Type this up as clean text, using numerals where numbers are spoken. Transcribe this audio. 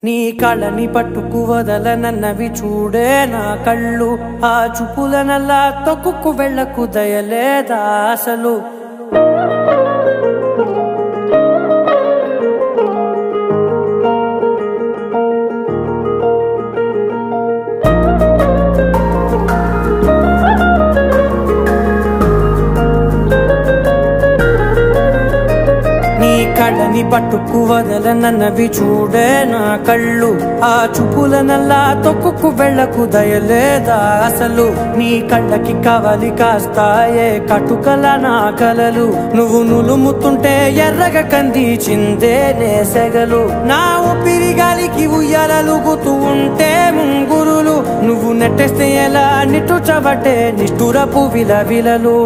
నీ కళ్ళని పట్టుకు వదలనన్నవి చూడే నా కళ్ళు ఆ చూపులనల్లా తొక్కుకు వెళ్ళకు దయలేదా అసలు కళ్ళని పట్టుకు వదలనన్నవి చూడే నా కళ్ళు ఆ చూపులనల్లా తొక్కుకు వెళ్ళకు దయలేదా అసలు నీ కళ్ళకి కవలి కాస్తాయే కటుకల నా కలలు నువ్వు నులుముతుంటే ఎర్రగా కందిచిందే నేసెగలు నా ఊపిరి గాలికి ఉయ్యాలలుగుతూ ఉంటే ముంగురులు నువ్వు నెట్టేస్తే ఎలా నిట్టుచబట్టే నిష్ఠురపు విలవిలలు